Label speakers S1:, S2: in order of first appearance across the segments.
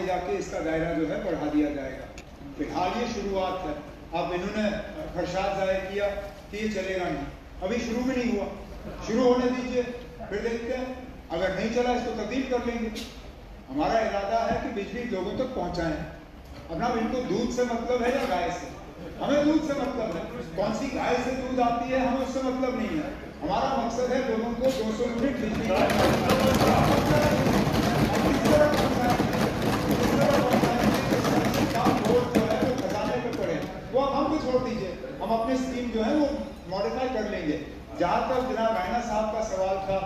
S1: जाके इसका दायरा जो है बढ़ा दिया जाएगा। फिलहाल ये शुरुआत है। अब इन्होंने खर्चात जाहिर किया कि ये चलेगा नहीं, अभी शुरू में नहीं हुआ, शुरू होने दीजिए, फिर देखते हैं, अगर नहीं चला इसको तब्दील कर लेंगे। हमारा इरादा है कि बिजली लोगों तक पहुंचाएं। अपना इनको दूध से मतलब है या गाय से? हमें दूध से मतलब है। कौन सी गाय से दूध आती है हमें उससे मतलब नहीं है। हमारा मकसद है लोगों को 200 यूनिट बिजली खजाने पे पड़े, वो अब हमको छोड़ दीजिए, हम अपने स्कीम जो है वो मॉडिफाई कर लेंगे। जहां तक जनाब रायना साहब का सवाल था,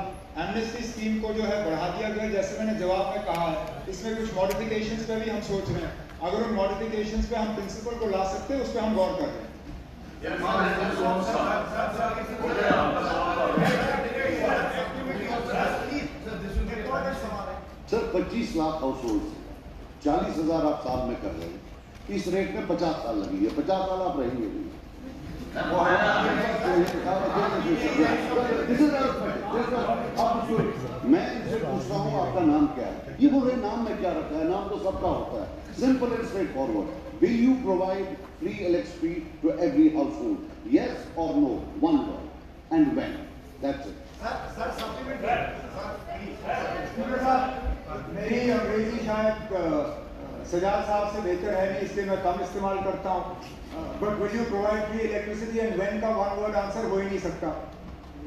S1: एमनेस्टी स्कीम को जो है बढ़ा दिया गया, जैसे मैंने जवाब में कहा है, इसमें कुछ मॉडिफिकेशंस पे भी हम सोच रहे हैं। अगर उन मॉडिफिकेशंस पे हम प्रिंसिपल को ला सकते हैं, उस पर हम गौर कर रहे हैं।
S2: सर 25 लाख हाउस होल्ड, 40,000 आप साल में कर रहे हैं, इस रेट में 50 साल लगेंगे, 50 साल आप रहेंगे नहीं। मैं इनसे पूछ रहा हूँ आपका नाम क्या है, ये बोल रहे नाम में क्या रखा है, नाम तो सबका होता है। Simple and straightforward, will you provide free electricity to every household, yes or no, one word, and when, that's it.
S1: Sir मेरी अंग्रेजी शायद सजाद साहब से बेहतर है नहीं, इसलिए मैं कम इस्तेमाल करता हूँ। But will you provide free electricity and when का वन वर्ड आंसर हो ही नहीं सकता,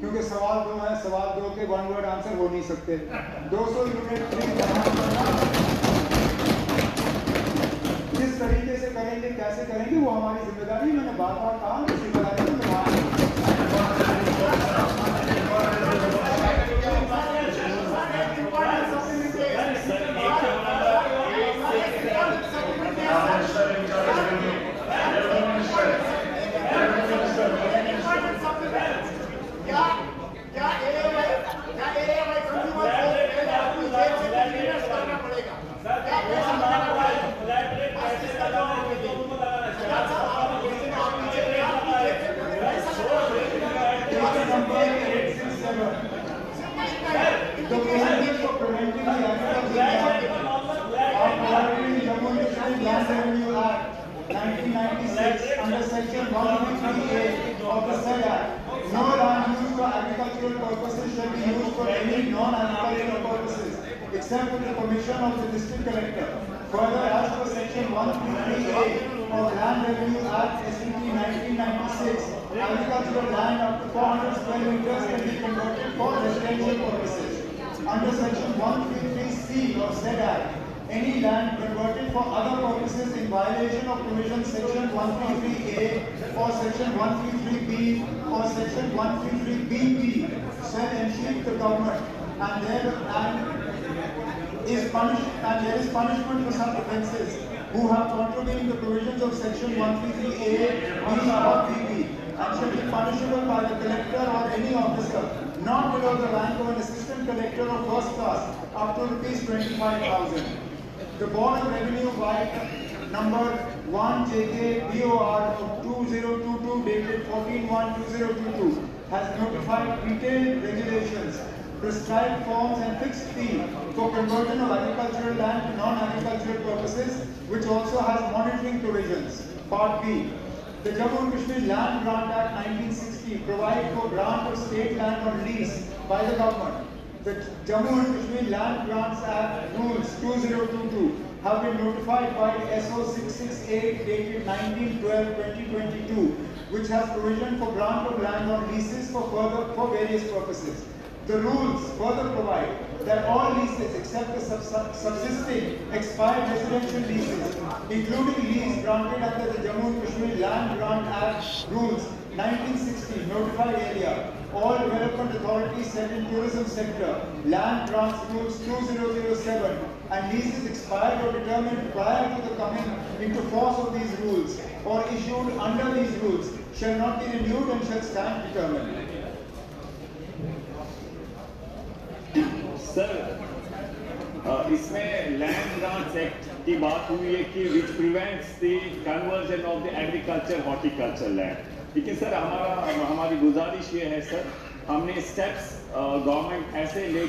S1: क्योंकि सवाल दो है, सवाल दो के वन वर्ड आंसर हो नहीं सकते। 200 यूनिट फ्री किस तरीके से करेंगे, कैसे करेंगे, वो हमारी जिम्मेदारी। मैंने बार बार कहा, किसी under section 153A of the said Act, no land used for agricultural purposes shall be used for any non-agricultural purposes, except with the permission of the district collector. Further, as per section 153A of Land Revenue Act SCT 1996, agricultural land up to 400 square meters can be converted for residential purposes. Under section 133C of said Act, any land converted for other purposes in violation of provision section 133A or section 133B or section 133BB shall ensheath the government, and there is punishment for such offences who have contravened the provisions of section 133A, B or BB, and shall be punishable by the collector or any officer not below the rank of an assistant collector of first class up to ₹25,000. The Board of Revenue by number 1 JK BOR 2022 dated 14/1/2022 has notified detailed regulations, prescribed forms and fixed fee for conversion of agricultural land to non-agricultural purposes, which also has monitoring provisions. Part B. The Jammu and Kashmir Land Grant Act 1960 provides for grant of state land on lease by the government. The Jammu and Kashmir Land Grants Act Rules 2022 have been notified by SO 668 dated 19/12/2022, which has provision for grant of land on leases for various purposes. The rules further provide that all leases except the subsisting expired residential leases, including lease granted under the Jammu and Kashmir Land Grant Act Rules 1960 notified area, all development authorities set in tourism sector, land grants rules 2007, and leases expired or determined prior to the coming into force of these rules or issued under these rules shall not be renewed and shall stand determined.
S3: Sir, इसमें land grants act की बात हुई है कि which prevents the conversion of the agriculture horticulture land. लेकिन sir हमारी गुजारिश ये है सर, हमने स्टेप्स गवर्नमेंट ऐसे ले